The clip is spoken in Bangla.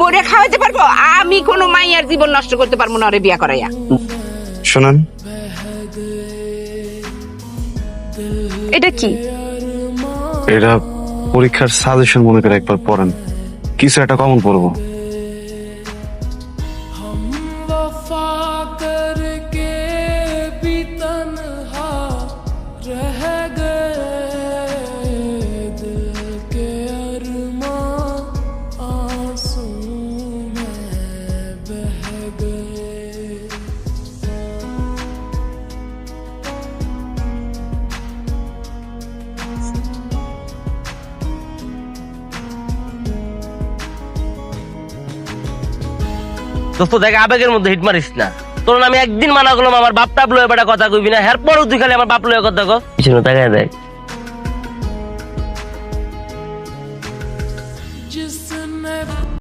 করে খাওয়াতে পারবো? আমি কোনো মাইয়ার জীবন নষ্ট করতে পারবো না ওরে বিয়া করাইয়া। শোনেন, এটা কি? এটা পরীক্ষার সাজেশন মনে করে একবার পড়েন, কিছু একটা কমন পড়বো। দোস্ত দেখ, আবেগের মধ্যে হিট মারিস না। তোর আমি একদিন মানা করলাম আমার বাপ টাপ লয়ে বেটা কথা কইবি না, এরপরও তুই খালি আমার বাপ লয়ে কথা কো। পিছনে তাকায় দেখ।